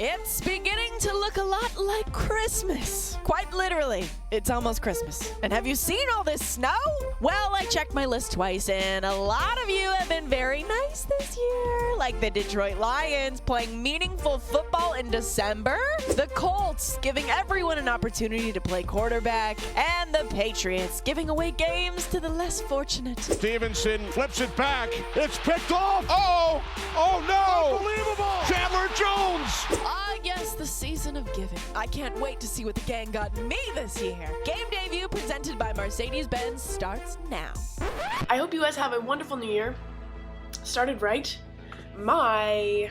It's beginning to look a lot like Christmas. Quite literally, it's almost Christmas. And have you seen all this snow? Well, I checked my list twice, and a lot of you have been very nice this year, like the Detroit Lions playing meaningful football in December, the Colts giving everyone an opportunity to play quarterback, and the Patriots giving away games to the less fortunate. Stevenson flips it back. It's picked off. Oh! Oh no! Unbelievable! Chandler Jones! Ah, yes, the season of giving. I can't wait to see what the gang got me this year. Game Day View presented by Mercedes-Benz starts now. I hope you guys have a wonderful new year. Started right. My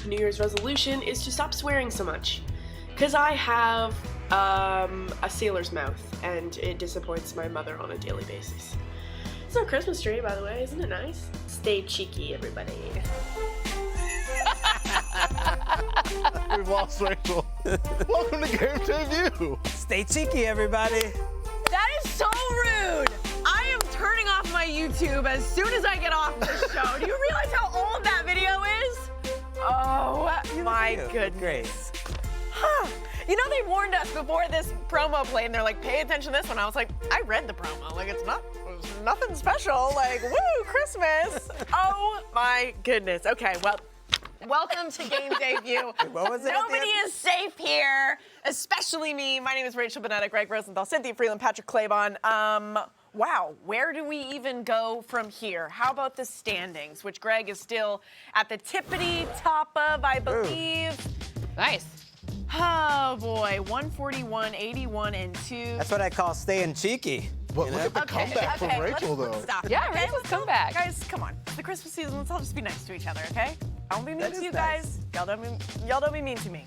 New Year's resolution is to stop swearing so much. Because I have a sailor's mouth, and it disappoints my mother on a daily basis. It's our Christmas tree, by the way. Isn't it nice? Stay cheeky, everybody. We've lost Rachel. Welcome to Game Day View. Stay cheeky, everybody. That is so rude. I am turning off my YouTube as soon as I get off this show. Do you realize how old that video is? Oh my goodness. Great. Huh. You know, they warned us before this promo played, and they're like, pay attention to this one. I was like, I read the promo. Like, it's nothing special. Like, woo, Christmas. Oh my goodness. Okay, well, welcome to Game Day View. What was it? Nobody is safe here, especially me. My name is Rachel Bonetta, Greg Rosenthal, Cynthia Freeland, Patrick Claybon. Wow, where do we even go from here? How about the standings, which Greg is still at the tippity top of, I believe. Nice. Oh boy, 141, 81, and 2. That's what I call staying cheeky. But look at the comeback from Rachel, let's though. Stop. Yeah, Okay, Rachel's let's go. comeback. Guys, come on. It's the Christmas season. Let's all just be nice to each other, okay? I won't be mean That to is you nice. guys. Y'all don't be mean to me.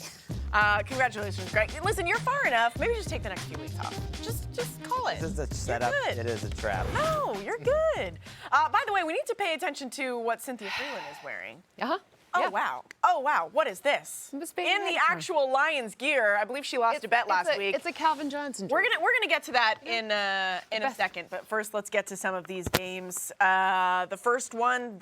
Congratulations, Greg. Listen, you're far enough. Maybe just take the next few weeks off. Just call it. This is a setup. Good. It is a trap. No, you're good. By the way, we need to pay attention to what Cynthia Freeland is wearing. Uh-huh. Oh, Yeah. wow. Oh, wow. What is this? Miss In Baby the Unicorn. actual Lions gear, I believe she lost a bet last week. It's a Calvin Johnson. We're gonna get to that in a second, but first let's get to some of these games. The first one,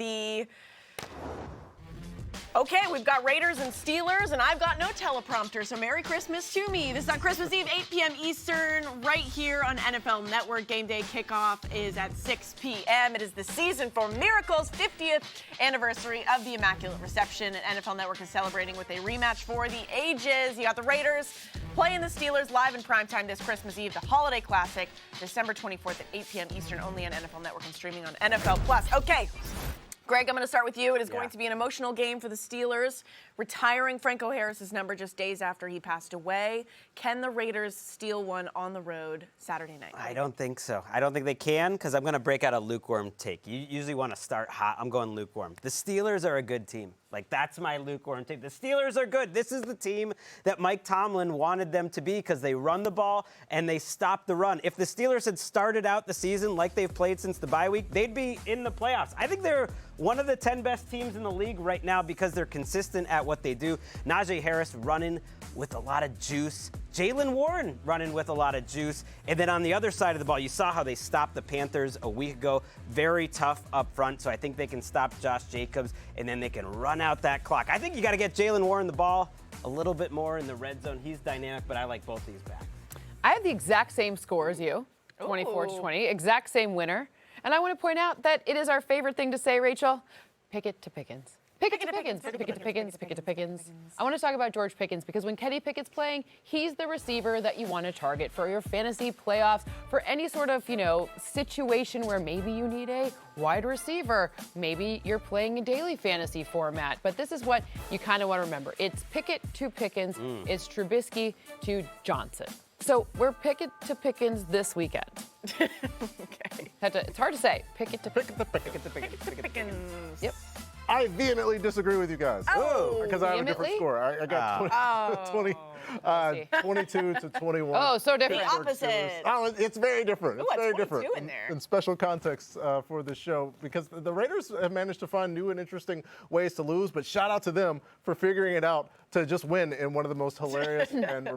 Okay, we've got Raiders and Steelers, and I've got no teleprompter, so Merry Christmas to me. This is on Christmas Eve, 8 p.m. Eastern, right here on NFL Network. Game Day kickoff is at 6 p.m. It is the Season for Miracles, 50th anniversary of the Immaculate Reception, and NFL Network is celebrating with a rematch for the ages. You got the Raiders playing the Steelers live in primetime this Christmas Eve, the Holiday Classic, December 24th at 8 p.m. Eastern, only on NFL Network and streaming on NFL Plus. Okay. Greg, I'm going to start with you. It is going to be an emotional game for the Steelers, retiring Franco Harris's number just days after he passed away. Can the Raiders steal one on the road Saturday night? I don't think so. I don't think they can, because I'm going to break out a lukewarm take. You usually want to start hot. I'm going lukewarm. The Steelers are a good team. Like, that's my lukewarm take. The Steelers are good. This is the team that Mike Tomlin wanted them to be, because they run the ball and they stop the run. If the Steelers had started out the season like they've played since the bye week, they'd be in the playoffs. I think they're one of the 10 best teams in the league right now because they're consistent at what they do. Najee Harris running with a lot of juice. Jaylen Warren running with a lot of juice. And then on the other side of the ball, you saw how they stopped the Panthers a week ago. Very tough up front, so I think they can stop Josh Jacobs, and then they can run out that clock. I think you got to get Jaylen Warren the ball a little bit more in the red zone. He's dynamic, but I like both these back. I have the exact same score as you, 24-20, exact same winner. And I want to point out that it is our favorite thing to say, Rachel, pick it to Pickens. Pick it to Pickens, pick it to Pickens, pick it to Pickens. I want to talk about George Pickens because when Kenny Pickett's playing, he's the receiver that you want to target for your fantasy playoffs, for any sort of, situation where maybe you need a wide receiver. Maybe you're playing a daily fantasy format. But this is what you kind of want to remember. It's Pickett to Pickens. It's Trubisky to Johnson. So we're Pickett to Pickens this weekend. Okay. It's hard to say. Pickett to Pickens. Pickens. Yep. I vehemently disagree with you guys. Oh, because I have a different vehemently? score. I got 22 to 21. Oh, so different. The opposite. Oh, it's very different. It's Ooh, a very 22 different in there. in special context for the show because the Raiders have managed to find new and interesting ways to lose, but shout out to them for figuring it out to just win in one of the most hilarious and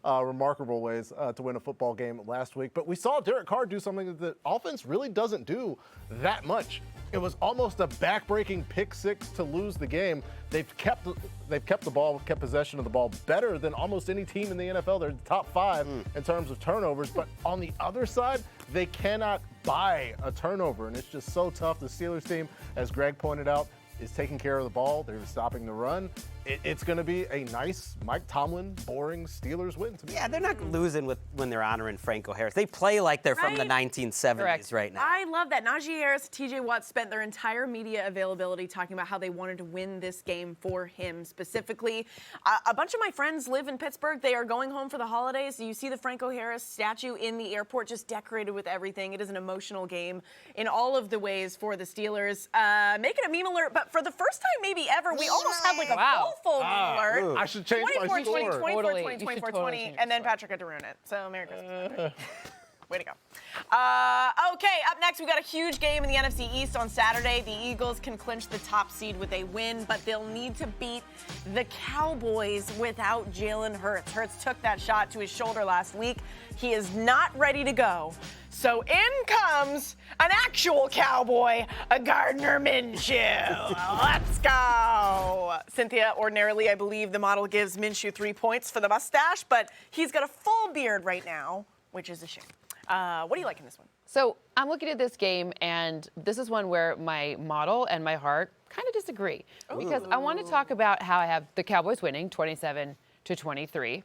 remarkable ways to win a football game last week. But we saw Derek Carr do something that the offense really doesn't do that much. It was almost a back-breaking pick six to lose the game. They've kept the ball, kept possession of the ball better than almost any team in the NFL. They're the top 5 in terms of turnovers. But on the other side, they cannot buy a turnover, and it's just so tough. The Steelers team, as Greg pointed out, is taking care of the ball. They're stopping the run. It's going to be a nice Mike Tomlin, boring Steelers win to me. Yeah, they're not losing when they're honoring Franco Harris. They play like they're from the 1970s right now. I love that. Najee Harris, TJ Watt spent their entire media availability talking about how they wanted to win this game for him specifically. A bunch of my friends live in Pittsburgh. They are going home for the holidays. You see the Franco Harris statue in the airport, just decorated with everything. It is an emotional game in all of the ways for the Steelers. Make it a meme alert, but for the first time maybe ever, we almost had like a full meme alert. I should change my score. 20, and then Patrick had to ruin it. So Merry Christmas. Way to go. Okay, up next, we've got a huge game in the NFC East on Saturday. The Eagles can clinch the top seed with a win, but they'll need to beat the Cowboys without Jalen Hurts. Hurts took that shot to his shoulder last week. He is not ready to go. So in comes an actual Cowboy, a Gardner Minshew. Let's go. Cynthia, ordinarily, I believe the model gives Minshew 3 points for the mustache, but he's got a full beard right now, which is a shame. What do you like in this one? So I'm looking at this game, and this is one where my model and my heart kind of disagree. Because I want to talk about how I have the Cowboys winning 27-23.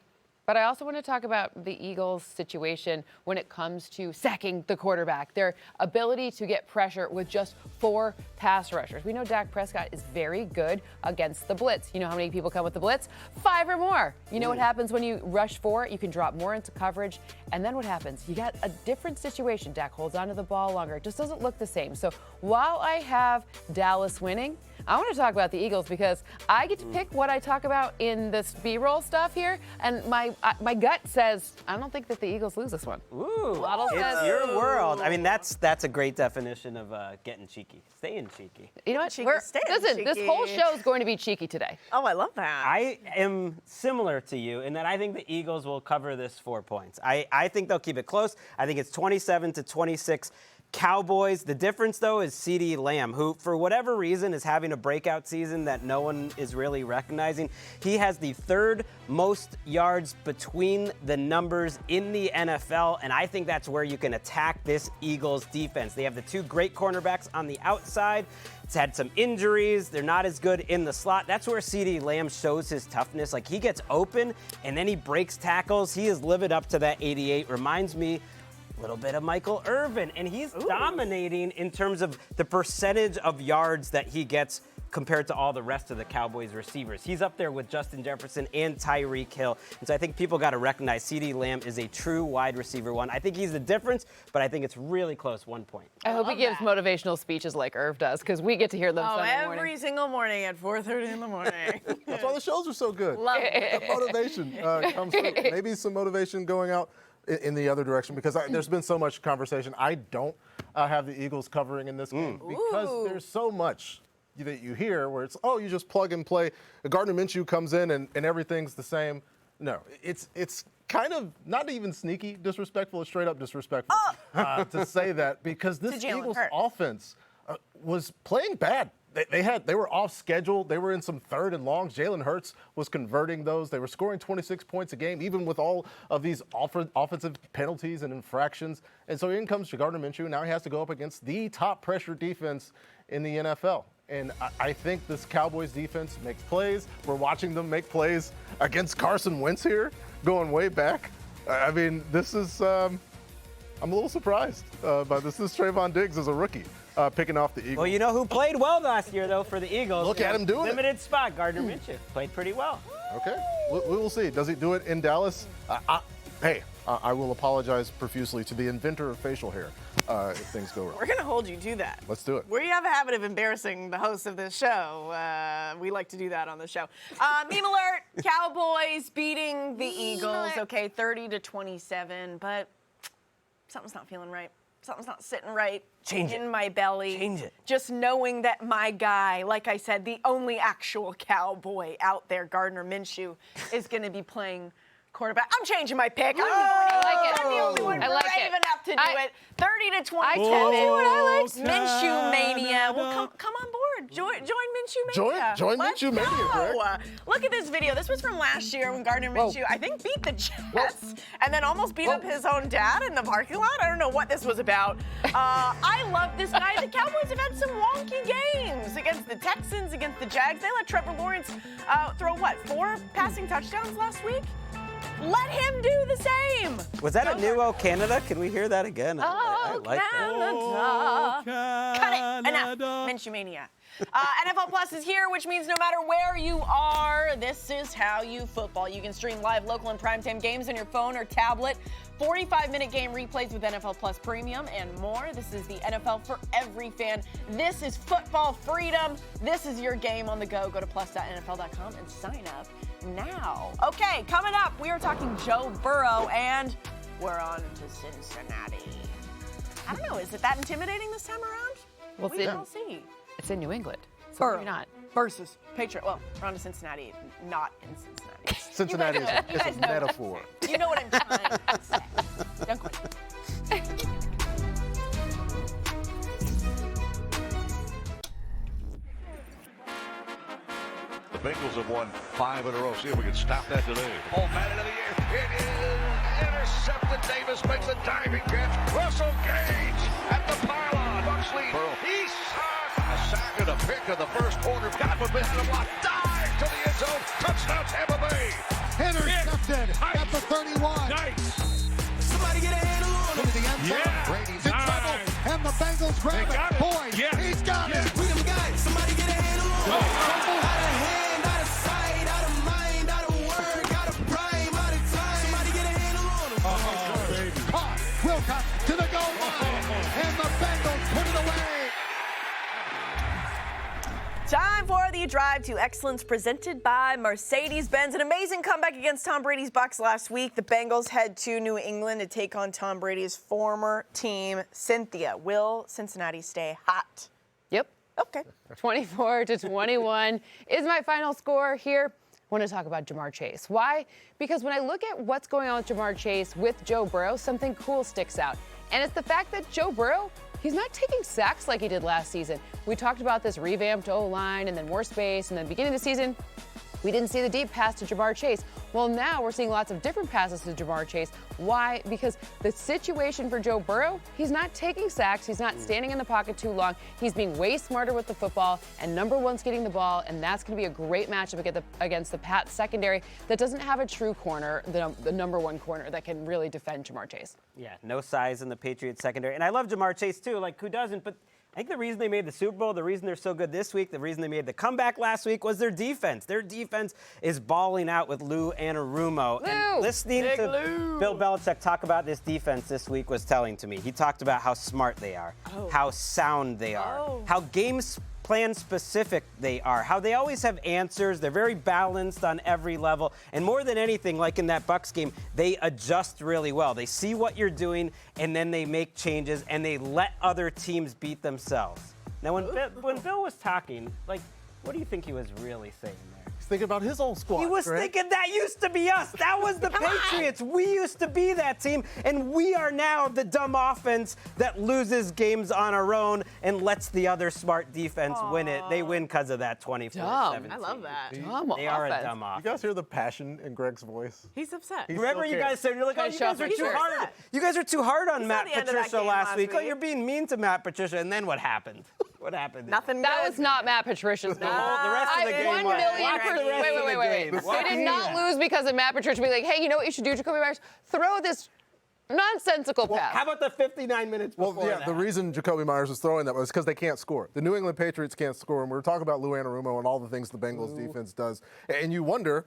But I also want to talk about the Eagles' situation when it comes to sacking the quarterback, their ability to get pressure with just 4 pass rushers. We know Dak Prescott is very good against the blitz. You know how many people come with the blitz? 5 or more. You know what happens when you rush 4? You can drop more into coverage. And then what happens? You got a different situation. Dak holds onto the ball longer. It just doesn't look the same. So while I have Dallas winning, I want to talk about the Eagles because I get to pick what I talk about in this B-roll stuff here, and my gut says I don't think that the Eagles lose this one. Ooh, Model it's says, your world. I mean, that's a great definition of getting cheeky, staying cheeky. you know what? Cheeky, Listen, this cheeky. whole show is going to be cheeky today. Oh, I love that. I am similar to you in that I think the Eagles will cover this 4 points. I think they'll keep it close. I think it's 27-26. Cowboys. The difference, though, is CeeDee Lamb, who, for whatever reason, is having a breakout season that no one is really recognizing. He has the 3rd most yards between the numbers in the NFL, and I think that's where you can attack this Eagles defense. They have the 2 great cornerbacks on the outside. It's had some injuries. They're not as good in the slot. That's where CeeDee Lamb shows his toughness. Like, he gets open, and then he breaks tackles. He is living up to that 88. Reminds me a little bit of Michael Irvin, and he's dominating in terms of the percentage of yards that he gets compared to all the rest of the Cowboys receivers. He's up there with Justin Jefferson and Tyreek Hill. And so I think people got to recognize CeeDee Lamb is a true wide receiver one. I think he's the difference, but I think it's really close, 1 point. I hope he gives motivational speeches like Irv does, because we get to hear them Sunday morning. Every single morning at 4:30 in the morning. That's why the shows are so good. Love it. The motivation comes through. Maybe some motivation going out in the other direction, because there's been so much conversation. I don't have the Eagles covering in this game because there's so much that you hear where it's, you just plug and play. Gardner Minshew comes in and everything's the same. No, it's kind of not even sneaky disrespectful. It's straight up disrespectful to say that, because this Eagles offense was playing bad. They were off schedule. They were in some 3rd and longs. Jalen Hurts was converting those. They were scoring 26 points a game, even with all of these offensive penalties and infractions. And so in comes Gardner Minshew. Now he has to go up against the top pressure defense in the NFL. And I think this Cowboys defense makes plays. We're watching them make plays against Carson Wentz here, going way back. I mean, this is I'm a little surprised by this. This is Trayvon Diggs as a rookie. Picking off the Eagles. Well, you know who played well last year, though, for the Eagles? Look at him doing it. Limited spot, Gardner Minshew. Played pretty well. Okay, we will see. Does he do it in Dallas? I will apologize profusely to the inventor of facial hair if things go wrong. We're going to hold you to that. Let's do it. We have a habit of embarrassing the host of this show. We like to do that on the show. Meme alert, Cowboys beating the Eagles. Okay, 30-27, but something's not feeling right. Something's not sitting right Change in it. my belly. Change it. Just knowing that my guy, like I said, the only actual cowboy out there, Gardner Minshew, is going to be playing quarterback. I'm changing my pick. I'm the only one I like brave it. enough to do it. 30-20. I tell you what I like. Minshew mania. Well, come on board. Join Minshew mania. Join Let's Minshew mania, go. Greg. Look at this video. This was from last year when Gardner Minshew, I think, beat the Jets and then almost beat up his own dad in the parking lot. I don't know what this was about. I love this guy. The Cowboys have had some wonky games against the Texans, against the Jags. They let Trevor Lawrence throw, 4 passing touchdowns last week? Let him do the same. Was that a new "Oh Canada"? Can we hear that again? I like that. Canada. Cut it. Enough. Minshew mania. NFL Plus is here, which means no matter where you are, this is how you football. You can stream live, local, and primetime games on your phone or tablet. 45-minute game replays with NFL Plus Premium and more. This is the NFL for every fan. This is football freedom. This is your game on the go. Go to plus.nfl.com and sign up now. Okay, coming up, we are talking Joe Burrow, and we're on to Cincinnati. I don't know, is it that intimidating this time around? Well, We shall see. It's in New England. So Burrow maybe not. versus Patriot. Well, we're on to Cincinnati, not in Cincinnati. Cincinnati You guys is a know what I'm metaphor. saying. You know what I'm trying to say. Don't quit. The Bengals have won 5 in a row. See if we can stop that today. Oh, man into the air. It is intercepted. Davis makes a diving catch. Russell Gage at the pylon. Bucks lead. He sucked. A sack and a pick in the first quarter. Got a bit in the block. Dive to the end zone. Touchdown Tampa Bay. Intercepted at the 31. Nice. Somebody get a handle on him. Into the end zone. Yeah. Brady's in trouble, and the Bengals grab They got it. it. Boy, Yeah. he's got Yeah. it. We done got it. Somebody get a handle on him. Out of hand, out of sight, out of mind, out of word, out of prime, out of time. Somebody get a handle on him. Caught. Wilcox to the goal line, and the Bengals put it away. Time for the Drive to Excellence presented by Mercedes-Benz. An amazing comeback against Tom Brady's Bucs last week. The Bengals head to New England to take on Tom Brady's former team. Cynthia, will Cincinnati stay hot? Yep. Okay. 24-21 is my final score here. I want to talk about Jamar Chase. Why? Because when I look at what's going on with Jamar Chase with Joe Burrow, something cool sticks out. And it's the fact that Joe Burrow, he's not taking sacks like he did last season. We talked about this revamped O-line and then more space, and then beginning of the season, we didn't see the deep pass to Jamar Chase. Well, now we're seeing lots of different passes to Jamar Chase. Why? Because the situation for Joe Burrow, he's not taking sacks. He's not standing in the pocket too long. He's being way smarter with the football, and number one's getting the ball, and that's going to be a great matchup against the Pats secondary that doesn't have a true corner, the number one corner that can really defend Jamar Chase. Yeah, no size in the Patriots secondary. And I love Jamar Chase, too. Like, who doesn't? But I think the reason they made the Super Bowl, the reason they're so good this week, the reason they made the comeback last week was their defense. Their defense is balling out with Lou Anarumo. And listening to Bill Belichick talk about this defense this week was telling to me. He talked about how smart they are, how sound they are, how games plan specific they are, how they always have answers. They're very balanced on every level. And more than anything, like in that Bucs game, they adjust really well. They see what you're doing, and then they make changes, and they let other teams beat themselves. Now, when Bill was talking, like, what do you think he was really saying there? He's thinking about his old squad. He was Greg. thinking that used to be us. That was the Patriots. We used to be that team, and we are now the dumb offense that loses games on our own and lets the other smart defense win it. They win because of that 24-17. I love that. They are a dumb You offense. guys hear the passion in Greg's voice? He's upset. He's Remember, still you cares. guys said, you're like, oh, you guys are He's too upset. hard. You guys are too hard on Matt the end of that Patricia game last last week. Oh, week. you're being mean to Matt Patricia. And then what happened? What happened? Nothing That good. was not Matt Patricia's The rest of the game was. 1 million Watch the rest of the Wait. game. They did not lose because of Matt Patricia being like, hey, you know what you should do, Jacoby Myers? Throw this nonsensical pass. How about the 59 minutes before Well, yeah, that? the reason Jacoby Myers was throwing that was because they can't score. The New England Patriots can't score, and we were talking about Lou Anarumo and all the things the Bengals defense does. And you wonder,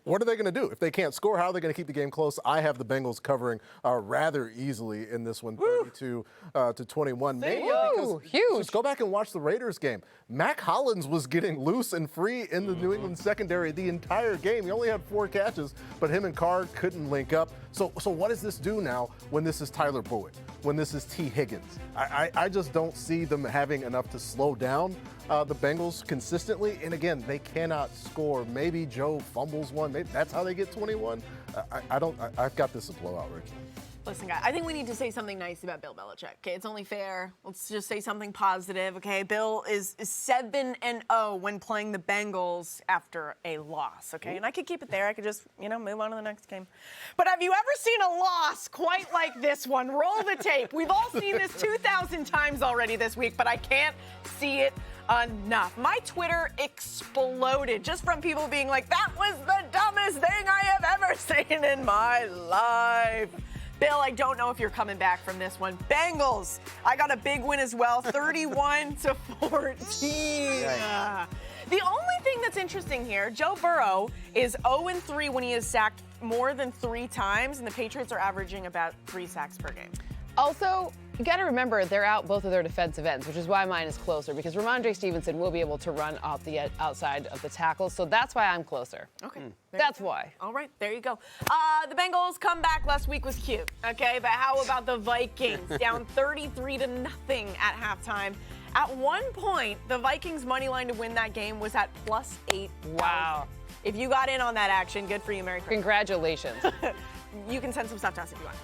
what are they going to do? If they can't score, how are they going to keep the game close? I have the Bengals covering rather easily in this one, 32-21. Maybe because huge. just go back and watch the Raiders game. Mac Hollins was getting loose and free in the New England secondary the entire game. He only had 4 catches, but him and Carr couldn't link up. So what does this do do now when this is Tyler Boyd, when this is T. Higgins. I just don't see them having enough to slow down the Bengals consistently. And again, they cannot score. Maybe Joe fumbles one. Maybe that's how they get 21. I've got this a blowout, Rachel. Listen, guys, I think we need to say something nice about Bill Belichick. Okay, it's only fair. Let's just say something positive. Okay, Bill is 7-0 when playing the Bengals after a loss. Okay, and I could keep it there. I could just move on to the next game. But have you ever seen a loss quite like this one? Roll the tape. We've all seen this 2,000 times already this week, but I can't see it enough. My Twitter exploded just from people being like, "That was the dumbest thing I have ever seen in my life." Bill, I don't know if you're coming back from this one. Bengals, I got a big win as well, 31-14. The only thing that's interesting here, Joe Burrow is 0-3 when he is sacked more than 3 times, and the Patriots are averaging about 3 sacks per game. Also, you got to remember they're out both of their defensive ends, which is why mine is closer, because Ramondre Stevenson will be able to run off the outside of the tackles, so that's why I'm closer. Okay. That's why. All right, there you go. The Bengals comeback last week was cute, okay? But how about the Vikings? Down 33-0 at halftime. At one point, the Vikings' money line to win that game was at +8. Wow. If you got in on that action, good for you, Merry Christmas. Congratulations. You can send some stuff to us if you want.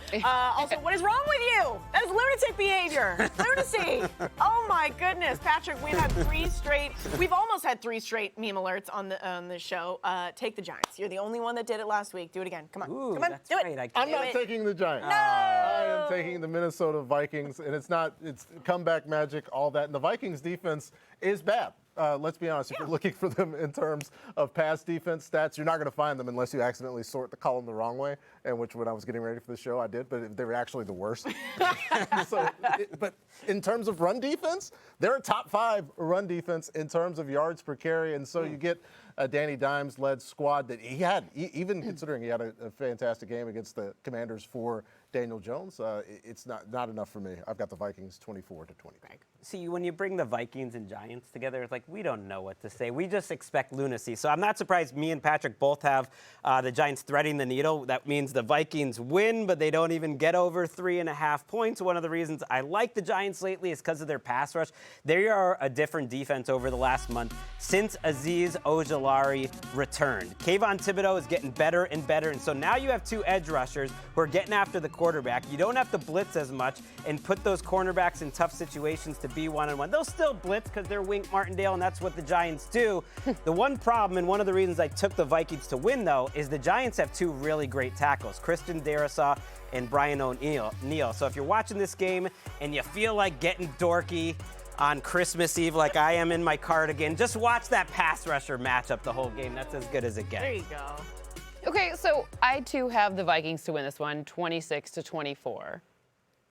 Also, what is wrong with you? That is lunatic behavior. Lunacy. Oh my goodness, Patrick, we've almost had 3 straight meme alerts on the show. Take the Giants. You're the only one that did it last week. Do it again. Come on. Ooh, Come on. that's Do it. great. I'm not taking the Giants. No! I am taking the Minnesota Vikings, and it's comeback magic, all that. And the Vikings defense is bad. Let's be honest, if you're looking for them in terms of pass defense stats, you're not going to find them unless you accidentally sort the column the wrong way, and which when I was getting ready for the show, I did, but they were actually the worst. But in terms of run defense, they're a top 5 run defense in terms of yards per carry, and so you get a Danny Dimes-led squad that he had, even considering he had a fantastic game against the Commanders for Daniel Jones, it's not enough for me. I've got the Vikings 24-20. See, when you bring the Vikings and Giants together, it's like we don't know what to say. We just expect lunacy. So I'm not surprised me and Patrick both have the Giants threading the needle. That means the Vikings win, but they don't even get over 3.5 points. One of the reasons I like the Giants lately is because of their pass rush. They are a different defense over the last month since Azeez Ojulari returned. Kayvon Thibodeau is getting better and better, and so now you have 2 edge rushers who are getting after the quarterback. You don't have to blitz as much and put those cornerbacks in tough situations to be one-on-one. They'll still blitz because they're Wink Martindale, and that's what the Giants do. The one problem, and one of the reasons I took the Vikings to win, though, is the Giants have 2 really great tackles, Christian Darrisaw and Brian O'Neill. So if you're watching this game and you feel like getting dorky on Christmas Eve like I am in my cardigan, just watch that pass rusher matchup the whole game. That's as good as it gets. There you go. Okay, so I too have the Vikings to win this one, 26-24.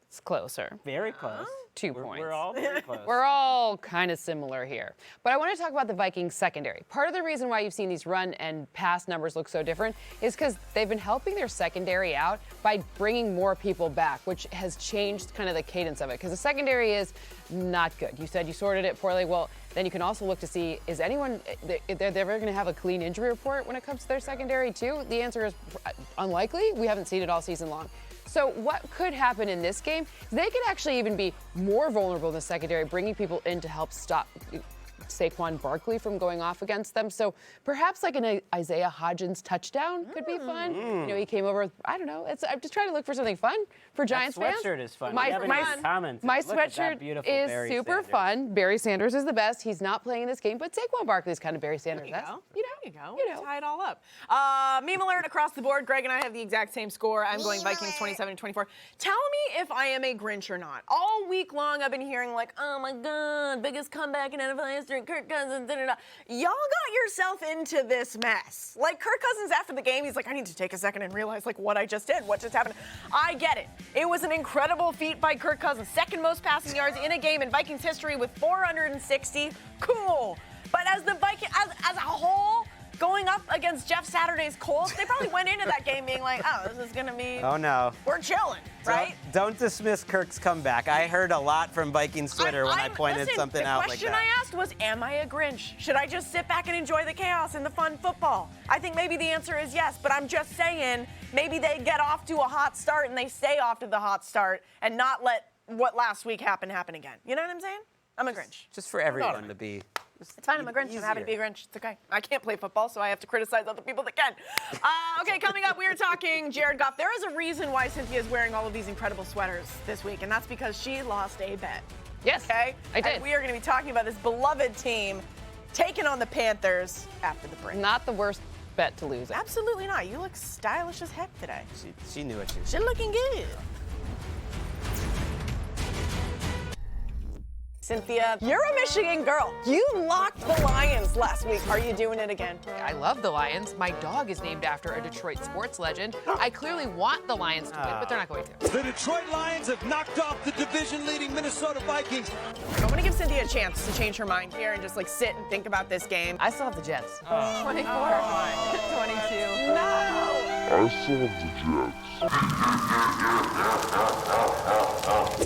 It's closer. Very close. 2 points. We're all very close. We're all kind of similar here. But I want to talk about the Vikings secondary. Part of the reason why you've seen these run and pass numbers look so different is because they've been helping their secondary out by bringing more people back, which has changed kind of the cadence of it. Because the secondary is not good. You said you sorted it poorly. Well, then you can also look to see, is anyone, they're ever going to have a clean injury report when it comes to their secondary too? The answer is unlikely. We haven't seen it all season long. So what could happen in this game? They could actually even be more vulnerable in the secondary, bringing people in to help stop Saquon Barkley from going off against them. So perhaps like an Isaiah Hodgins touchdown could be fun. You know, he came over with, I don't know. I'm just trying to look for something fun for Giants fans. That sweatshirt is fun. My sweatshirt is Barry super Sanders. fun. Barry Sanders is the best. He's not playing in this game, but Saquon Barkley is kind of Barry Sanders. There you go. You know. Tie it all up. Meme alert across the board. Greg and I have the exact same score. I'm going Vikings 27-24. Tell me if I am a Grinch or not. All week long, I've been hearing like, oh my God, biggest comeback in NFL history, Kirk Cousins, da-da-da. Y'all got yourself into this mess. Like Kirk Cousins after the game, he's like, I need to take a second and realize like what I just did, what just happened. I get it. It was an incredible feat by Kirk Cousins. Second most passing yards in a game in Vikings history with 460. Cool. But as the Vikings, as a whole, going up against Jeff Saturday's Colts, they probably went into that game being like, oh, this is going to be, Oh, no. we're chilling, right? Don't dismiss Kirk's comeback. I heard a lot from Vikings Twitter when I pointed listen, something out like that. The question I asked was, am I a Grinch? Should I just sit back and enjoy the chaos and the fun football? I think maybe the answer is yes, but I'm just saying maybe they get off to a hot start and they stay off to the hot start and not let what last week happen again. You know what I'm saying? I'm a Grinch. Just for everyone to be. It's fine, I'm a Grinch. I'm happy to be a Grinch. It's okay. I can't play football, so I have to criticize other people that can. Okay, coming up, we are talking Jared Goff. There is a reason why Cynthia is wearing all of these incredible sweaters this week, and that's because she lost a bet. Yes, Okay? I did. And we are going to be talking about this beloved team taking on the Panthers after the break. Not the worst bet to lose. Absolutely not. You look stylish as heck today. She knew what she was. She's looking good. Cynthia, you're a Michigan girl. You locked the Lions last week. Are you doing it again? I love the Lions. My dog is named after a Detroit sports legend. I clearly want the Lions to win, but they're not going to. The Detroit Lions have knocked off the division-leading Minnesota Vikings. I'm going to give Cynthia a chance to change her mind here and just like sit and think about this game. I still have the Jets. 24, 22. No!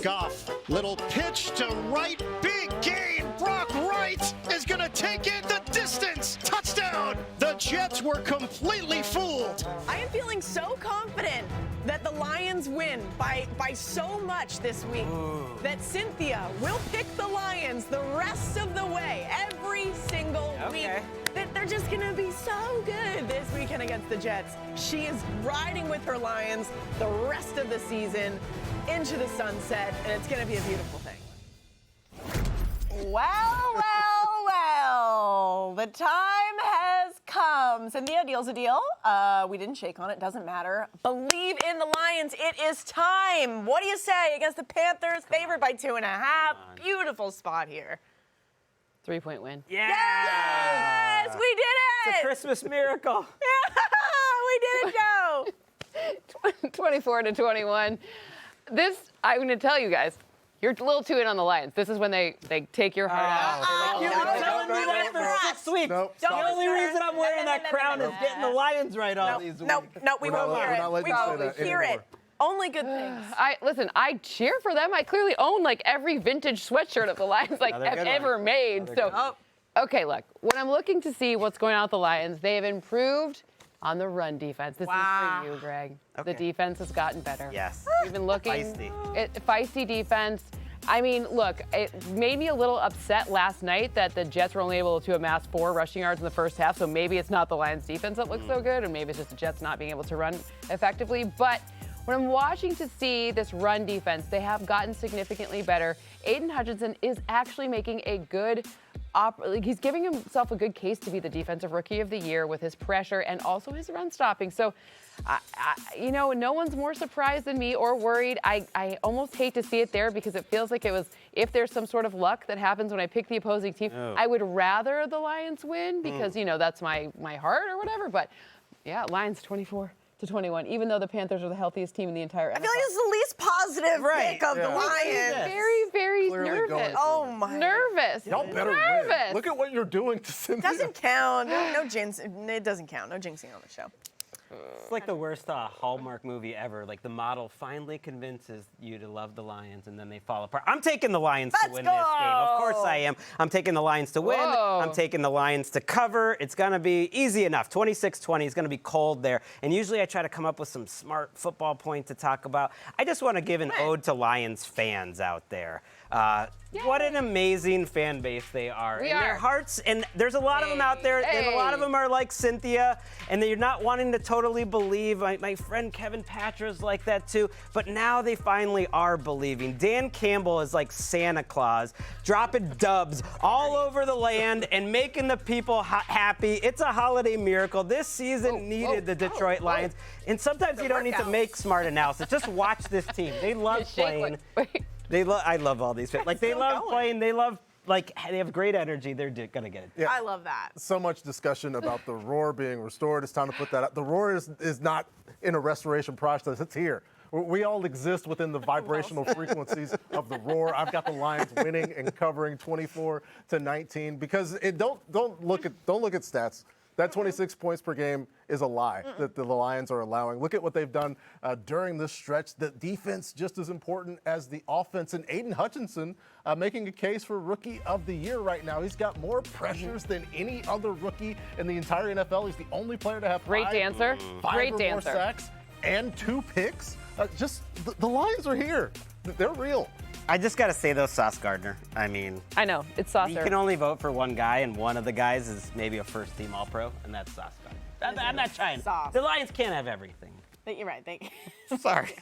Goff, little pitch to right, big gain. Brock Wright is going to take it the distance. Touchdown. The Jets were completely fooled. I am feeling so confident that the Lions win by so much this week that Cynthia will pick the Lions the rest of the way, every single week. That they're just gonna be so good this weekend against the Jets. She is riding with her Lions the rest of the season into the sunset, and it's gonna be a beautiful thing. Well, the time has come. Cynthia, deal's a deal. We didn't shake on it, doesn't matter. Believe in the Lions, it is time. What do you say against the Panthers, favored by 2.5? Beautiful spot here. 3-point win. Yes, we did It's a it. Christmas miracle. We did it, Joe. 24-21. This, I'm going to tell you guys, you're a little too in on the Lions. This is when they take your heart out. You've been telling me that for 6 weeks. Nope, The stop. only reason I'm wearing that crown is getting the Lions right all these weeks. No, we We're not won't hear we're it. not letting We you say won't that hear it. anymore. Only good things. I cheer for them. I clearly own like every vintage sweatshirt of the Lions like Another I've good ever one. made. So, okay, look, when I'm looking to see what's going on with the Lions, they have improved on the run defense. This is for you, Greg. Okay. The defense has gotten better. Yes. We've been looking Feisty. Feisty defense. I mean, look, it made me a little upset last night that the Jets were only able to amass 4 rushing yards in the first half. So maybe it's not the Lions defense that looks so good, and maybe it's just the Jets not being able to run effectively. But when I'm watching to see this run defense, they have gotten significantly better. Aiden Hutchinson is actually making a good he's giving himself a good case to be the defensive rookie of the year with his pressure and also his run stopping. So, no one's more surprised than me or worried. I almost hate to see it there because it feels like it was, if there's some sort of luck that happens when I pick the opposing team, I would rather the Lions win because, that's my heart or whatever. But, yeah, Lions 24-21, even though the Panthers are the healthiest team in the entire NFL. I feel like this is the least positive pick of the Yeah. Lions. Very, very Clearly nervous. going Oh my. Nervous. Y'all better nervous. win. Look at what you're doing to Cynthia. Doesn't count. No jinx. It doesn't count. No jinxing on the show. It's like the worst Hallmark movie ever. Like the model finally convinces you to love the Lions, and then they fall apart. I'm taking the Lions to Let's win this game. Of course go. I am. I'm taking the Lions to win. Whoa. I'm taking the Lions to cover. It's going to be easy enough. 26-20 is going to be cold there. And usually I try to come up with some smart football point to talk about. I just want to give an ode to Lions fans out there. What an amazing fan base they are. We in their are. hearts, and there's a lot of them out there, and a lot of them are like Cynthia, and they're not wanting to totally believe. My friend Kevin Patra's like that too, but now they finally are believing. Dan Campbell is like Santa Claus, dropping dubs all over the land and making the people happy. It's a holiday miracle. This season needed the Detroit Lions, and sometimes you don't need to make smart analysis. Just watch this team. They love playing. Wait. I love all these people. Like they love playing. They love they have great energy. They're gonna get it. Yeah. I love that. So much discussion about the roar being restored. It's time to put that up. The roar is not in a restoration process. It's here. We all exist within the vibrational frequencies of the roar. I've got the Lions winning and covering 24-19 because don't look at stats. That 26 points per game is a lie that the Lions are allowing. Look at what they've done during this stretch. The defense just as important as the offense. And Aiden Hutchinson making a case for Rookie of the Year right now. He's got more pressures than any other rookie in the entire NFL. He's the only player to have Great dancer. five Great or dancer. more sacks and 2 picks. The Lions are here. They're real. I just got to say, though, Sauce Gardner. I mean, I know, it's Saucer. you can only vote for one guy, and one of the guys is maybe a first-team All-Pro, and that's Sauce Gardner. I'm not trying. Sauce. The Lions can't have everything. You're right. Sorry.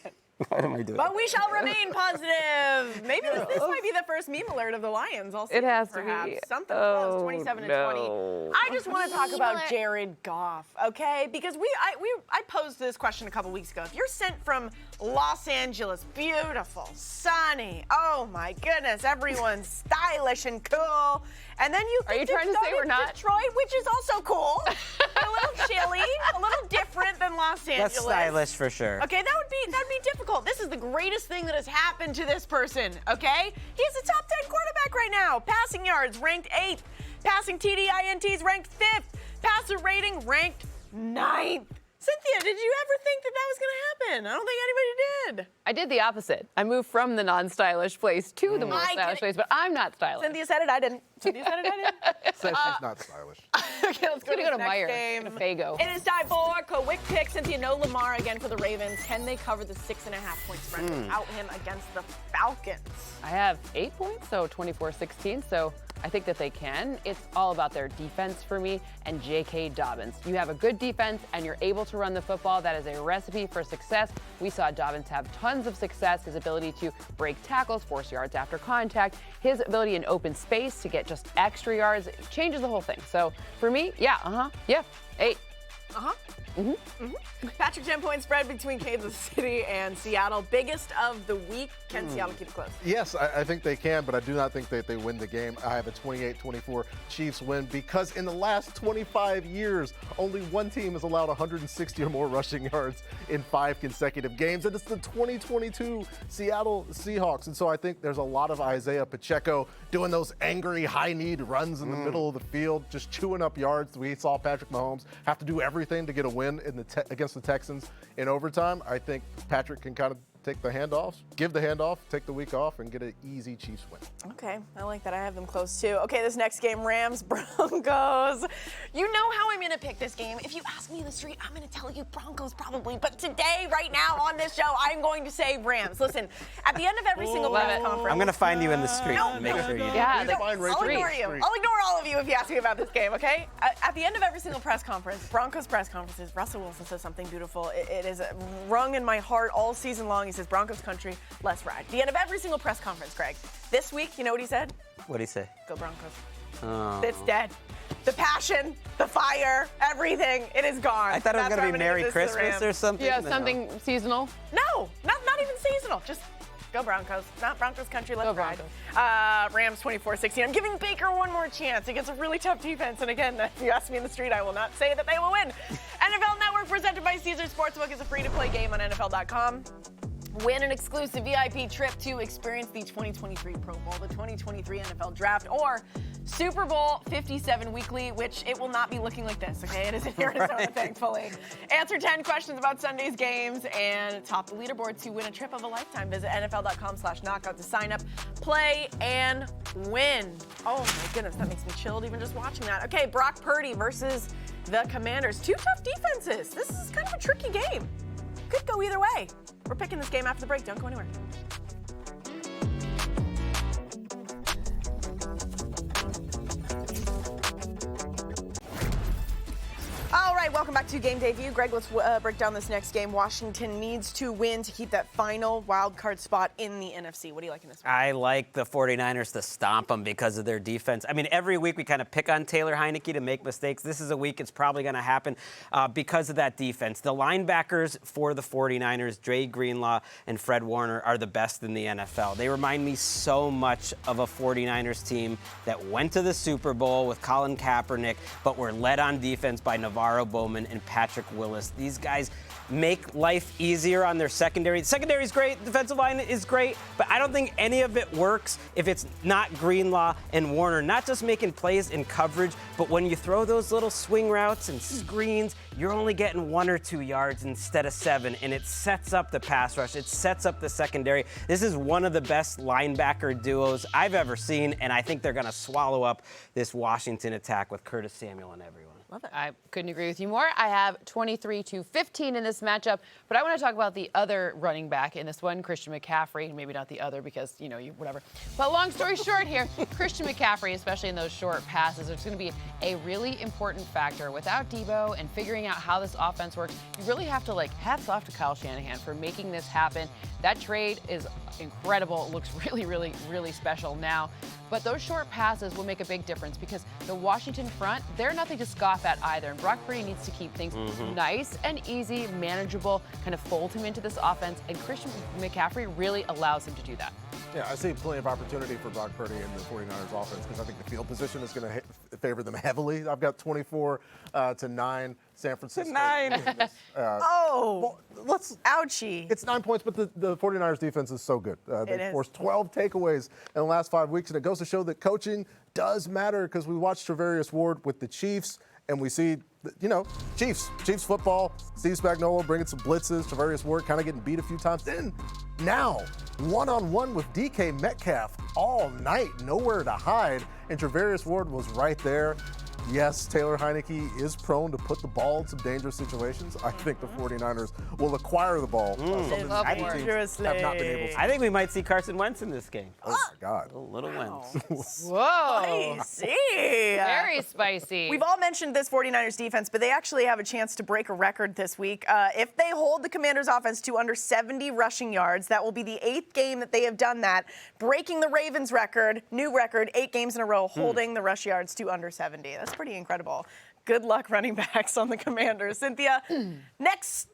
What am I doing? But we shall remain positive. Maybe this might be the first meme alert of the Lions all season, It has to perhaps. be. Something close, Oh, 27 no. and 20. I just want to talk about Jared Goff, okay? Because I posed this question a couple weeks ago. If you're sent from Los Angeles, beautiful, sunny, oh my goodness, everyone's stylish and cool, and then you Are you trying to say we're not? Detroit, which is also cool, but a little chilly, a little different than Los Angeles. That's stylish for sure. Okay, that'd be difficult. This is the greatest thing that has happened to this person, okay? He's a top 10 quarterback right now. Passing yards ranked 8th. Passing TDINTs ranked 5th. Passer rating ranked 9th. Cynthia, did you ever think that was going to happen? I don't think anybody did. I did the opposite. I moved from the non-stylish place to the more I stylish did- place, but I'm not stylish. Cynthia said it, I didn't. Cynthia said it, I didn't. Says she's not stylish. Okay, let's go I'm gonna go to this next Meyer game. and a Fago. It is time for quick pick. Cynthia, no Lamar again for the Ravens. Can they cover the 6.5 point spread without him against the Falcons? I have 8 points, so 24-16. So I think that they can. It's all about their defense for me and J.K. Dobbins. You have a good defense and you're able to run the football. That is a recipe for success. We saw Dobbins have tons of success. His ability to break tackles, force yards after contact, his ability in open space to get just extra yards, it changes the whole thing. So for me, yeah, 8. Patrick, 10 point spread between Kansas City and Seattle. Biggest of the week. Can Seattle keep it close? Yes, I think they can, but I do not think that they win the game. I have a 28-24 Chiefs win because in the last 25 years, only one team has allowed 160 or more rushing yards in 5 consecutive games, and it's the 2022 Seattle Seahawks. And so I think there's a lot of Isaiah Pacheco doing those angry high-need runs in the middle of the field, just chewing up yards. We saw Patrick Mahomes have to do everything to get a win in against the Texans in overtime. I think Patrick can kind of take the handoffs, give the handoff, take the week off, and get an easy Chiefs win. Okay, I like that. I have them close too. Okay, this next game, Rams, Broncos. You know how I'm going to pick this game. If you ask me in the street, I'm going to tell you Broncos probably. But today, right now on this show, I'm going to say Rams. Listen, at the end of every single press conference. I'm going to find you in the street and make sure you do. Yeah, Please find Rachel I'll in the ignore you. street. I'll ignore all of you if you ask me about this game, okay? At the end of every single press conference, Broncos press conferences, Russell Wilson says something beautiful. It is rung in my heart all season long. He says, Broncos country, let's ride. The end of every single press conference, Greg. This week, you know what he said? What'd he say? Go Broncos. Oh. It's dead. The passion, the fire, everything, it is gone. I thought it was That's going why to be I'm gonna Merry give this to the Christmas or Rams. something. Yeah, No. something seasonal. No, not even seasonal. Just go Broncos. Not Broncos country, let's Go ride. Broncos. Rams 24-16. I'm giving Baker one more chance against a really tough defense. And again, if you ask me in the street, I will not say that they will win. NFL Network presented by Caesars Sportsbook is a free-to-play game on NFL.com. Win an exclusive VIP trip to experience the 2023 Pro Bowl, the 2023 NFL Draft, or Super Bowl 57 weekly, which it will not be looking like this, okay? It is in Arizona, thankfully. Answer 10 questions about Sunday's games and top the leaderboard to win a trip of a lifetime. Visit NFL.com/knockout to sign up, play, and win. Oh my goodness, that makes me chilled even just watching that. Okay, Brock Purdy versus the Commanders. 2 tough defenses. This is kind of a tricky game. Could go either way. We're picking this game after the break. Don't go anywhere. All right, welcome back to Game Day View. Greg, let's break down this next game. Washington needs to win to keep that final wild card spot in the NFC. What do you like in this one? I like the 49ers to stomp them because of their defense. I mean, every week we kind of pick on Taylor Heineke to make mistakes. This is a week it's probably going to happen because of that defense. The linebackers for the 49ers, Dre Greenlaw and Fred Warner, are the best in the NFL. They remind me so much of a 49ers team that went to the Super Bowl with Colin Kaepernick, but were led on defense by Navarro Bowman Coleman and Patrick Willis. These guys make life easier on their secondary. The secondary is great, defensive line is great, but I don't think any of it works if it's not Greenlaw and Warner, not just making plays in coverage, but when you throw those little swing routes and screens, you're only getting 1 or 2 yards instead of 7, and it sets up the pass rush, it sets up the secondary. This is one of the best linebacker duos I've ever seen, and I think they're gonna swallow up this Washington attack with Curtis Samuel and everyone. Love it. I couldn't agree with you more. I have 23-15 in this matchup, but I want to talk about the other running back in this one, Christian McCaffrey. Maybe not the other because, you whatever. But long story short here, Christian McCaffrey, especially in those short passes, is going to be a really important factor. Without Debo and figuring out how this offense works, you really have to, hats off to Kyle Shanahan for making this happen. That trade is incredible. It looks really, really, really special now. But those short passes will make a big difference because the Washington front, they're nothing to scoff at either. And Brock Purdy needs to keep things nice and easy, manageable, kind of fold him into this offense. And Christian McCaffrey really allows him to do that. Yeah, I see plenty of opportunity for Brock Purdy in the 49ers offense because I think the field position is going to favor them heavily. I've got 24-9 San Francisco. 9. Oh, well, ouchie. It's 9 points, but the 49ers defense is so good. They is. forced 12 takeaways in the last 5 weeks, and it goes to show that coaching does matter because we watched Travarius Ward with the Chiefs, and we see, Chiefs football, Steve Spagnuolo bringing some blitzes, Travarius Ward kind of getting beat a few times. Then now, one-on-one with DK Metcalf all night, nowhere to hide, and Travarius Ward was right there. Yes, Taylor Heineke is prone to put the ball in some dangerous situations. I think the 49ers will acquire the ball. Something that other teams have not been able to. I think we might see Carson Wentz in this game. Oh, my God. Little Wentz. Whoa. Spicy. Very spicy. We've all mentioned this 49ers defense, but they actually have a chance to break a record this week. If they hold the Commanders offense to under 70 rushing yards, that will be the 8th game that they have done that, breaking the Ravens record, new record, 8 games in a row, holding the rush yards to under 70. That's pretty incredible. Good luck running backs on the Commanders. Cynthia, next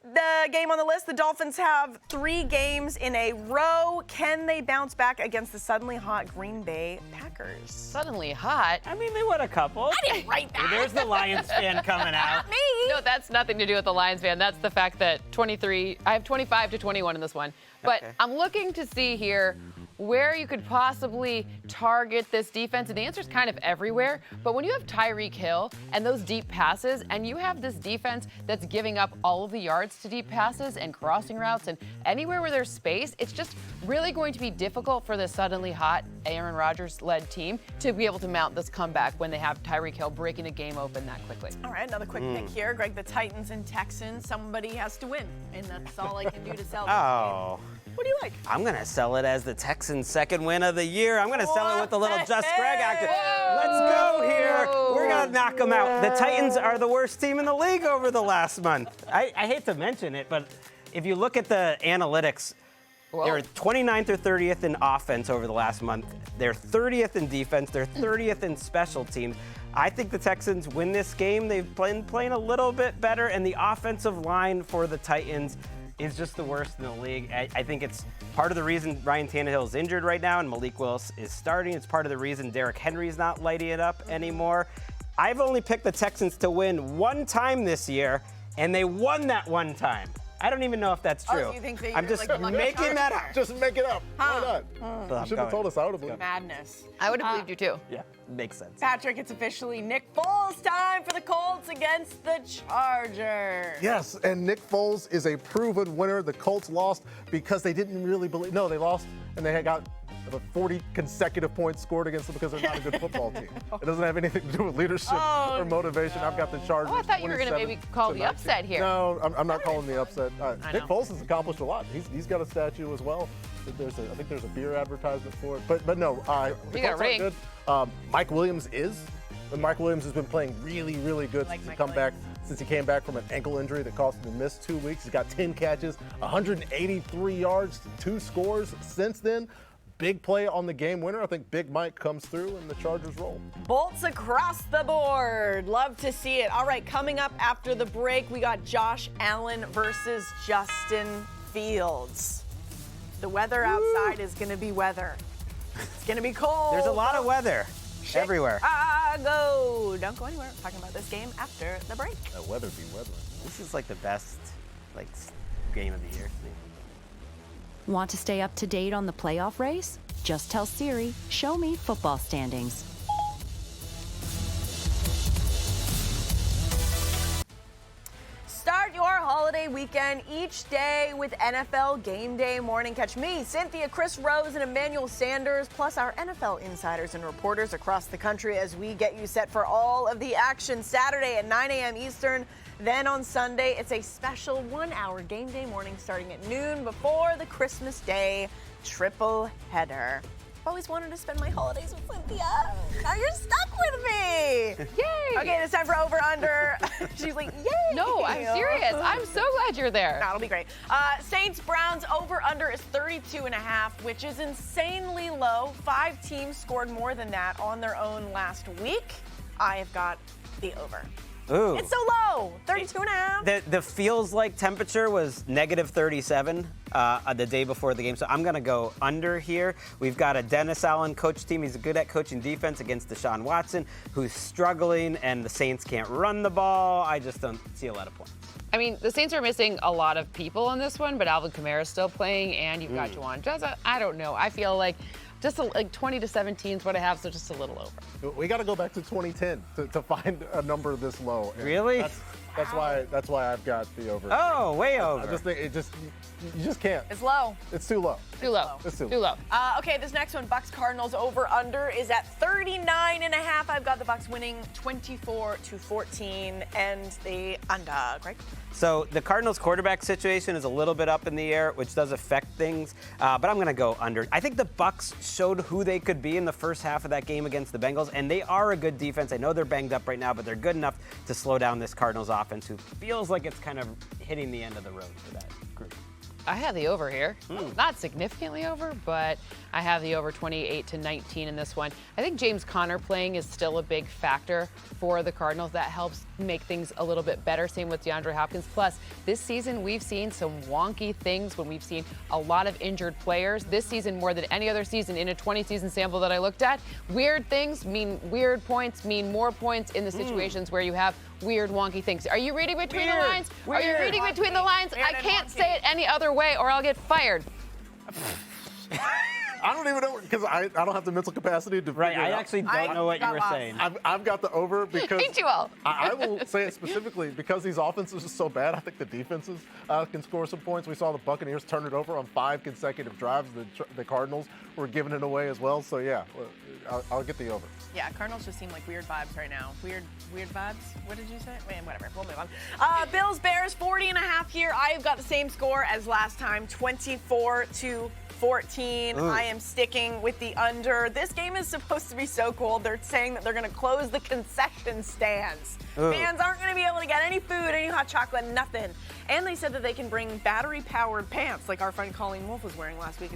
game on the list, the Dolphins have 3 games in a row. Can they bounce back against the suddenly hot Green Bay Packers? Suddenly hot. I mean, they won a couple. I didn't write that. There's the Lions fan coming out. Not me. No, that's nothing to do with the Lions fan. That's the fact that I have 25-21 in this one. But Okay. I'm looking to see here where you could possibly target this defense. And the answer is kind of everywhere. But when you have Tyreek Hill and those deep passes, and you have this defense that's giving up all of the yards to deep passes and crossing routes and anywhere where there's space, it's just really going to be difficult for the suddenly hot Aaron Rodgers-led team to be able to mount this comeback when they have Tyreek Hill breaking a game open that quickly. All right, another quick pick here. Greg, the Titans and Texans, somebody has to win. And that's all I can do to sell this Oh. game. What do you like? I'm going to sell it as the Texans' second win of the year. I'm going to sell it with a little Just Greg action. Let's go here. We're going to knock them out. The Titans are the worst team in the league over the last month. I hate to mention it, but if you look at the analytics, they're 29th or 30th in offense over the last month. They're 30th in defense. They're 30th in special teams. I think the Texans win this game. They've been playing a little bit better, and the offensive line for the Titans is just the worst in the league. I think it's part of the reason Ryan Tannehill is injured right now and Malik Willis is starting. It's part of the reason Derrick Henry's not lighting it up anymore. I've only picked the Texans to win one time this year, and they won that one time. I don't even know if that's true. Oh, you think that I'm you're just like a lucky making that up. Just make it up. Why not? But I'm You should have going. told us. I would have believed. Madness. I would have believed you too. Yeah, makes sense. Patrick, it's officially Nick Foles time for the Colts against the Chargers. Yes, and Nick Foles is a proven winner. The Colts lost because they didn't really believe. No, they lost and they had got 40 consecutive points scored against them because they're not a good football team. It doesn't have anything to do with leadership or motivation. I've got the Chargers. Oh, I thought you were going to maybe call the 27-19. upset here. No, I'm not calling the upset. Nick know. Foles has accomplished a lot. He's got a statue as well. I think there's a beer advertisement for it. But no, the He got a Colts aren't ring. good. Mike Williams is. And Mike Williams has been playing really, really good Like since Mike he since he came back from an ankle injury that caused him to miss 2 weeks. He's got 10 catches, 183 yards, 2 scores since then. Big play on the game winner. I think Big Mike comes through and the Chargers roll. Bolts across the board. Love to see it. All right, coming up after the break, we got Josh Allen versus Justin Fields. The weather outside is going to be weather. It's going to be cold. There's a lot of weather. everywhere. Chicago. Don't go anywhere. We're talking about this game after the break. Weather be weathering. This is like the best game of the year. Want to stay up to date on the playoff race? Just tell Siri, show me football standings. Start your holiday weekend each day with NFL Game Day morning. Catch me, Cynthia, Chris Rose, and Emmanuel Sanders, plus our NFL insiders and reporters across the country as we get you set for all of the action Saturday at 9 a.m. Eastern. Then on Sunday, it's a special 1-hour Game Day morning starting at noon before the Christmas Day triple header. I've always wanted to spend my holidays with Cynthia. Now you're stuck with me. Yay! Okay, it's time for over under. She's like, yay! No, I'm serious. I'm so glad you're there. That'll be great. Saints Browns over under is 32.5, which is insanely low. 5 teams scored more than that on their own last week. I have got the over. Ooh. It's so low, 32.5. The feels like temperature was -37 the day before the game, so I'm going to go under here. We've got a Dennis Allen coach team. He's good at coaching defense against Deshaun Watson, who's struggling, and the Saints can't run the ball. I just don't see a lot of points. I mean, the Saints are missing a lot of people on this one, but Alvin Kamara's still playing, and you've got Juwan Jezza. I don't know. I feel like just like 20-17 is what I have, so just a little over. We got to go back to 2010 to find a number this low. And Really? That's why I've got the over. Oh, way over. I just think you just can't. It's low. It's too low. Too low. It's too low. Okay, this next one, Bucks Cardinals over under is at 39.5. I've got the Bucks winning 24-14 and the under. Greg? So the Cardinals quarterback situation is a little bit up in the air, which does affect things, but I'm going to go under. I think the Bucks showed who they could be in the first half of that game against the Bengals, and they are a good defense. I know they're banged up right now, but they're good enough to slow down this Cardinals offense, who feels like it's kind of hitting the end of the road for that group. I have the over here. Not significantly over, but I have the over 28-19 in this one. I think James Conner playing is still a big factor for the Cardinals. That helps make things a little bit better. Same with DeAndre Hopkins. Plus, this season we've seen some wonky things when we've seen a lot of injured players. This season, more than any other season in a 20-season sample that I looked at, weird things mean weird points, mean more points in the situations where you have weird, wonky things. Are you reading between the lines? Are you reading between the lines? I can't say it any other way or I'll get fired. I don't even know because I don't have the mental capacity to. Right, figure it I out. actually don't know what you were saying. I've got the over because Ain't you all? I will say it specifically because these offenses are so bad. I think the defenses can score some points. We saw the Buccaneers turn it over on 5 consecutive drives. The Cardinals were giving it away as well. So yeah, I'll get the over. Yeah, Cardinals just seem like weird vibes right now. Weird vibes? What did you say? Whatever. We'll move on. Bills, Bears, 40.5 here. I've got the same score as last time, 24-14. I am sticking with the under. This game is supposed to be so cool. They're saying that they're going to close the concession stands. Fans aren't going to be able to get any food, any hot chocolate, nothing. And they said that they can bring battery-powered pants like our friend Colleen Wolfe was wearing last week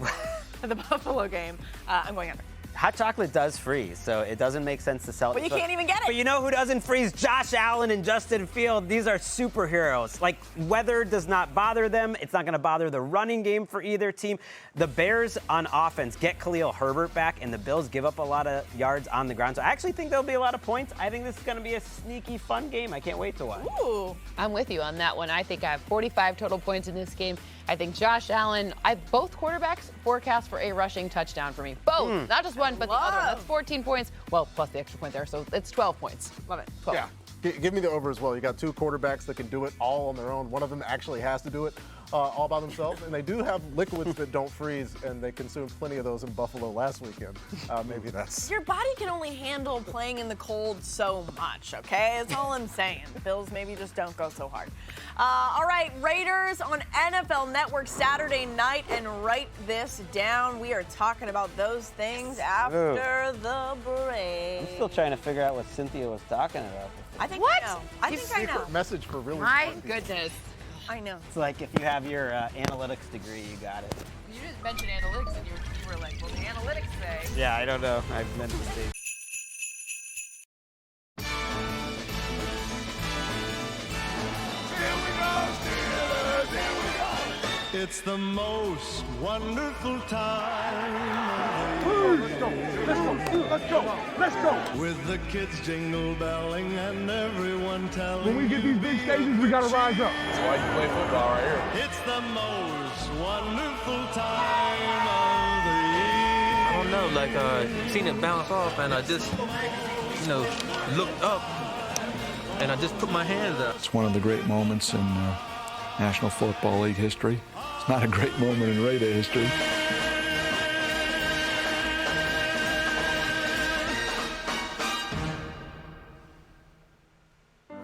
at the Buffalo game. I'm going under. Hot chocolate does freeze, so it doesn't make sense to sell it. But you can't even get it. But you know who doesn't freeze? Josh Allen and Justin Fields. These are superheroes. Like, weather does not bother them. It's not going to bother the running game for either team. The Bears on offense get Khalil Herbert back, and the Bills give up a lot of yards on the ground. So I actually think there'll be a lot of points. I think this is going to be a sneaky, fun game. I can't wait to watch. Ooh. I'm with you on that one. I think I have 45 total points in this game. I think Josh Allen, both quarterbacks forecast for a rushing touchdown for me. Both, not just one, but the other one. That's 14 points. Well, plus the extra point there, so it's 12 points. Love it. 12. Yeah, give me the over as well. You got 2 quarterbacks that can do it all on their own. One of them actually has to do it all by themselves, and they do have liquids that don't freeze, and they consumed plenty of those in Buffalo last weekend. Maybe that's. Your body can only handle playing in the cold so much, okay? That's all I'm saying. The Bills maybe just don't go so hard. All right, Raiders on NFL Network Saturday night, and write this down. We are talking about those things after the break. I'm still trying to figure out what Cynthia was talking about. I think What? I know. I think I know. Secret message for really My smart people. goodness. I know. It's like if you have your analytics degree, you got it. You just mentioned analytics, and you were like, well, the analytics say. Yeah, I don't know. I meant to say. It's the most wonderful time of the year. Let's go. With the kids jingle belling and everyone telling. When we get these big stages, we gotta rise up. That's why you play football right here. It's the most wonderful time of the year. I don't know, like seen it bounce off, and I just, looked up, and I just put my hands up. It's one of the great moments in National Football League history. It's not a great moment in Raider history.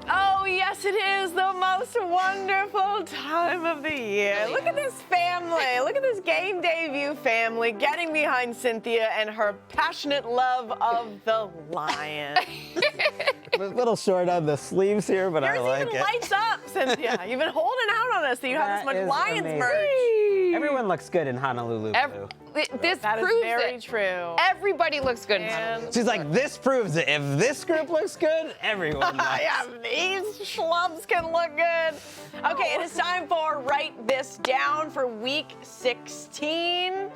Oh, yes, it is the most wonderful time of the year. Look at this family. Look at this Game Day View family getting behind Cynthia and her passionate love of the Lions. A little short on the sleeves here, but I like it. Yours even lights up, Cynthia. You've been holding out on us that you have this much Lions merch. Everyone looks good in Honolulu blue. This That is proves very it. true. Everybody looks good in And- Honolulu. She's like, this proves it. If this group looks good, everyone does. Yeah, these schlubs can look good. Okay, it is time for Write This Down for week 16.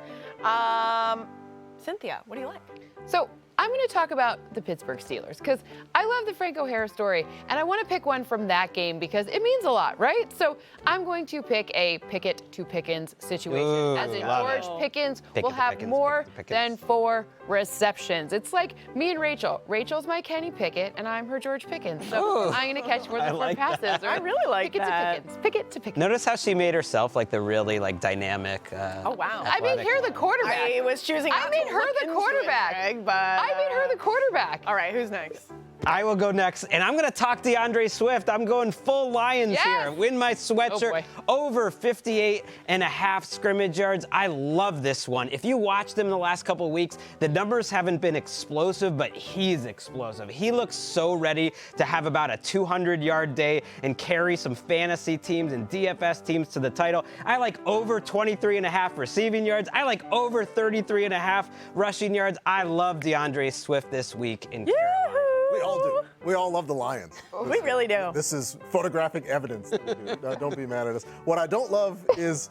Cynthia, what do you like? So I'm going to talk about the Pittsburgh Steelers because I love the Franco Harris story, and I want to pick one from that game because it means a lot, right? So I'm going to pick a Pickett to Pickens situation. Ooh, as in love George it. Pickens Pickett will to have Pickens, more Pickett to than Pickens. 4 receptions. It's like me and Rachel. Rachel's my Kenny Pickett, and I'm her George Pickens. So Ooh, I'm going to catch more I than 4 like passes. that. Right? I really like Pickett that. to Pickens. Pickett to Pickens. Notice how she made herself like the really dynamic. Oh, wow. I made her the quarterback. I was choosing I not made to her look the into quarterback. it, Greg, but I made her the quarterback. All right, who's next? I will go next, and I'm going to talk DeAndre Swift. I'm going full Lions Yes. here. Win my sweatshirt. boy. Over 58.5 scrimmage yards. I love this one. If you watched him the last couple of weeks, the numbers haven't been explosive, but he's explosive. He looks so ready to have about a 200-yard day and carry some fantasy teams and DFS teams to the title. I like over 23.5 receiving yards. I like over 33.5 rushing yards. I love DeAndre Swift this week in Carolina. We all do. We all love the Lions. We really do. This is photographic evidence that we do. Don't be mad at us. What I don't love is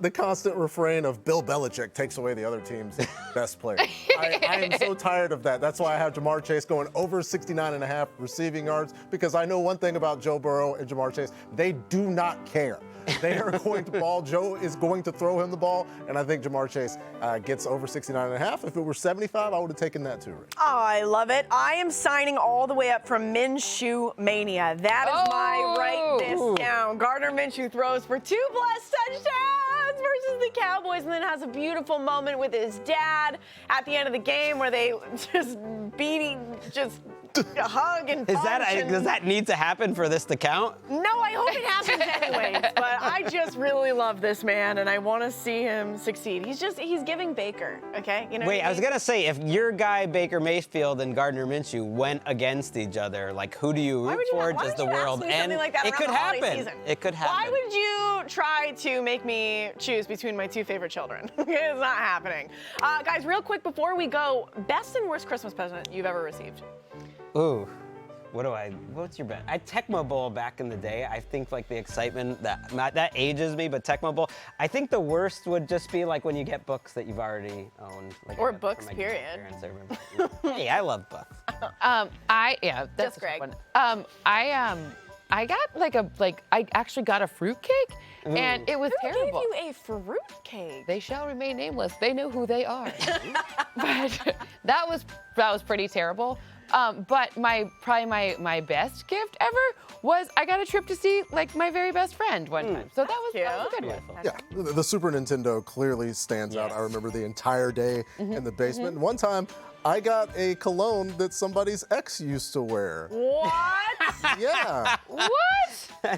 the constant refrain of Bill Belichick takes away the other team's best player. I am so tired of that. That's why I have Jamar Chase going over 69.5 receiving yards, because I know one thing about Joe Burrow and Jamar Chase. They do not care. They are going to ball. Joe is going to throw him the ball, and I think Jamar Chase gets over 69.5. If it were 75, I would have taken that too, Rich. Oh, I love it. I am signing all the way up from Minshew Mania. That is my Write This Down. Gardner Minshew throws for 2+ touchdowns versus the Cowboys, and then has a beautiful moment with his dad at the end of the game where they just hug and punch. Does that need to happen for this to count? No, I hope it happens anyways. But I just really love this man, and I want to see him succeed. He's giving Baker, okay? You know. Wait, I was gonna say, if your guy Baker Mayfield and Gardner Minshew went against each other, like who do you root for? Does the world end? Like that it could happen. It could happen. Why would you try to make me choose between my 2 favorite children? It's not happening. Guys, real quick before we go, best and worst Christmas present you've ever received? Ooh. What's your bet? I Tecmo Bowl back in the day. I think like the excitement that ages me, but Tecmo Bowl. I think the worst would just be like when you get books that you've already owned. Like Or I got books, from my period. parents, I remember. Hey, I love books. That's Just Greg. fun. I actually got a fruitcake, and it was terrible. Who gave you a fruit cake? They shall remain nameless. They know who they are. But that was pretty terrible. But probably my best gift ever was I got a trip to see like my very best friend one time. So that was a good one. Yeah, the Super Nintendo clearly stands out. I remember the entire day in the basement. One time, I got a cologne that somebody's ex used to wear. What? Yeah. What?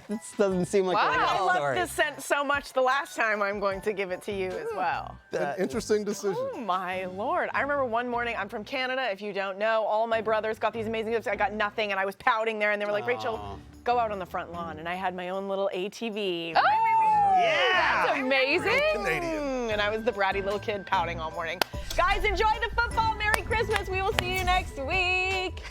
This doesn't seem like a I real loved story. this scent so much the last time I'm going to give it to you as well. An interesting decision. Oh my Lord. I remember one morning, I'm from Canada, if you don't know, all my brothers got these amazing gifts. I got nothing, and I was pouting there, and they were like, Rachel, go out on the front lawn. And I had my own little ATV. Oh, yeah. That's amazing. Canadian. And I was the bratty little kid pouting all morning. Guys, enjoy the football. Merry Christmas. We will see you next week.